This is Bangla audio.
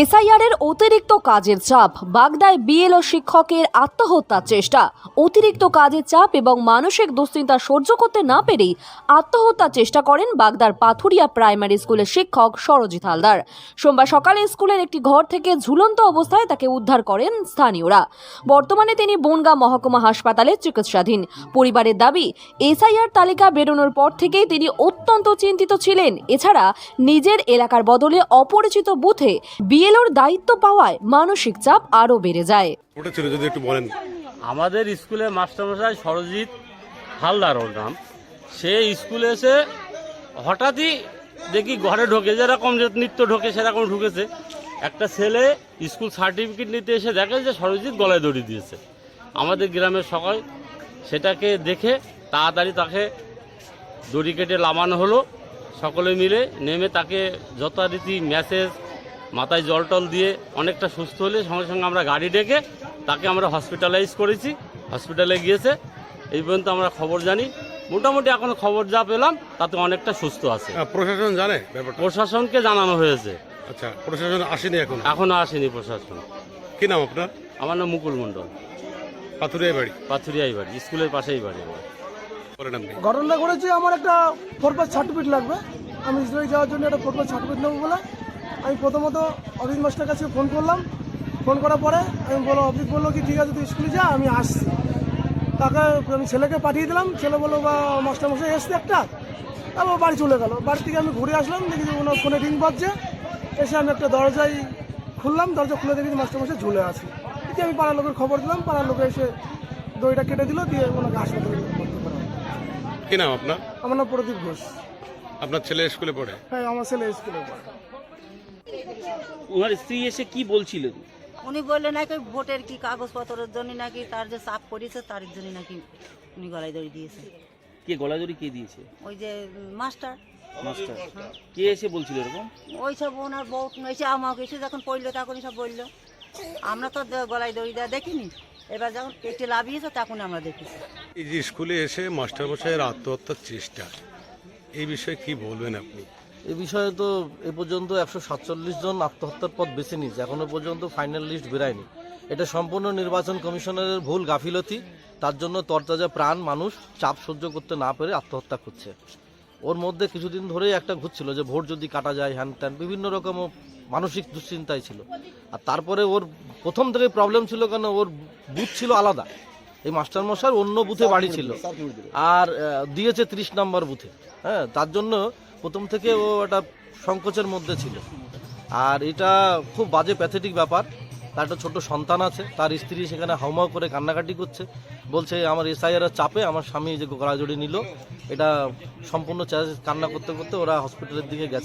এসআইআর এর অতিরিক্ত কাজের চাপ, বাগদায় বিএলও শিক্ষকের আত্মহত্যার চেষ্টা। অতিরিক্ত কাজের চাপ এবং মানসিক দুশ্চিন্তা সহ্য করতে না পেরেই আত্মহত্যার চেষ্টা করেন বাগদার পাথুরিয়া প্রাইমারি স্কুলের শিক্ষক সরজিৎ হালদার। সোমবার সকালে স্কুলের একটি ঘর থেকে ঝুলন্ত অবস্থায় তাকে উদ্ধার করেন স্থানীয়রা। বর্তমানে তিনি বনগাঁ মহকুমা হাসপাতালে চিকিৎসাধীন। পরিবারের দাবি, এসআইআর তালিকা বেরোনোর পর থেকেই তিনি অত্যন্ত চিন্তিত ছিলেন। এছাড়া নিজের এলাকার বদলে অপরিচিত বুথে বিএলওর দায়িত্ব পাওয়ায় মানসিক চাপ আরও বেড়ে যায়। ওটা ছিল যদি একটু বলেন। আমাদের স্কুলে মাস্টারমশাই সরজিৎ হালদার ওর নাম। সে স্কুলে এসে হঠাৎই দেখি ঘরে ঢোকে, যেরকম নিত্য ঢোকে সেরকম ঢুকেছে। একটা ছেলে স্কুল সার্টিফিকেট নিতে এসে দেখে যে সরজিৎ গলায় দড়ি দিয়েছে। আমাদের গ্রামের সবাই সেটাকে দেখে তাড়াতাড়ি তাকে দড়ি কেটে নামানো হলো। সকলে মিলে নেমে তাকে যথারীতি মেসেজ, মাথায় জল টল দিয়ে অনেকটা সুস্থ হলে সঙ্গে সঙ্গে আমরা গাড়ি ডেকে তাকে আমরা হসপিটালাইজ করেছি। হসপিটালে গিয়েছে। এই পর্যন্ত আমরা খবর জানি। মোটামুটি এখনো খবর যা পেলাম তাতে অনেকটা সুস্থ আছে। প্রশাসন জানে ব্যাপারটা? প্রশাসনকে জানানো হয়েছে। আচ্ছা, প্রশাসন আসেনি এখনো আসেনি প্রশাসন। কি নাম আপনার? আমার নাম মুকুল মণ্ডল। পাথুরিয়া বাড়ি? পাথুরিয়াই বাড়ি, স্কুলের পাশেই বাড়ি আমার। ঘটনা করেছে, আমার একটা 4 সার্টিফিকেট লাগবে। আমি স্কুলে যাওয়ার জন্য একটা 4 সার্টিফিকেট নেবো বলে আমি প্রথমত অফিস মাস্টার কাছে ফোন করলাম। ফোন করার পরে আমি অফিস বললো কি ঠিক আছে তুই স্কুলে যা, আমি আসছি। তাকে আমি ছেলেকে পাঠিয়ে দিলাম। ছেলে বললো বা মাস্টারমশাই এসছে একটা, তারপর বাড়ি চলে গেল। বাড়ি থেকে আমি ঘুরে আসলাম, দেখি যে ওনার ফোনে রিং বাজছে। এসে আমি একটা দরজায় খুললাম, দরজা খুলে দেখি মাস্টারমশাই ঝুলে আছে। এতে আমি পাড়ার লোকের খবর দিলাম। পাড়ার লোকে এসে দড়িটা কেটে দিল, দিয়ে ওনাকে হাসপাতালে ভর্তি করা হলো। কি নাম আপনার? আমার নাম প্রদীপ ঘোষ। আপনার ছেলে স্কুলে পড়ে? হ্যাঁ, আমার ছেলে স্কুলে পড়ে। ওনার স্ত্রী এসে কি বলছিলেন? উনি বললেন নাকি ভোটের কি কাগজপত্রের জন্য নাকি তার যে চাপ করেছে তার জন্য নাকি উনি গলায় দড়ি দিয়েছে। কে গলা দড়ি কে দিয়েছে? ওই যে মাস্টার কে এসে বলছিল এরকম? ওই সব ওনার বউ এসে আমাকে এসে যখন পড়লো তখনই সব বললো। আমরা তো গলায় দড়ি দেওয়া দেখিনি। এবার যখন পেটে লাভিয়েছে তখন আমরা দেখেছি। এই যে স্কুলে এসে মাস্টারমশাইয়ের আত্মহত্যার চেষ্টা, এই বিষয়ে কি বলবেন আপনি? এ বিষয়ে তো এ পর্যন্ত 147 জন আত্মহত্যার পথ বেছে নিয়েছে, এখনো পর্যন্ত ফাইনাল লিস্ট বেরায়নি। এটা সম্পূর্ণ নির্বাচন কমিশনারের ভুল গাফিলতি। তার জন্য তরতাজা প্রাণ মানুষ চাপ সহ্য করতে না পেরে আত্মহত্যা করছে। ওর মধ্যে কিছুদিন ধরেই একটা ঘুরছিল যে ভোট যদি কাটা যায়, হ্যান ত্যান বিভিন্ন রকম মানসিক দুশ্চিন্তায় ছিল। আর তারপরে ওর প্রথম থেকে প্রবলেম ছিল, কেন ওর বুথ ছিল আলাদা। এই মাস্টারমশাই অন্য বুথে বাড়ি ছিল আর দিয়েছে 30 নম্বর বুথে। হ্যাঁ, তার জন্য প্রথম থেকে ও একটা সংকোচের মধ্যে ছিল। আর এটা খুব বাজে প্যাথেটিক ব্যাপার। তার একটা ছোট সন্তান আছে, তার স্ত্রী সেখানে হাউমাউ করে কান্নাকাটি করছে, বলছে আমার এসআইআর চাপে আমার স্বামী যে গলা জড়িয়ে নিল। এটা সম্পূর্ণ কান্না করতে করতে ওরা হসপিটালের দিকে গেছে।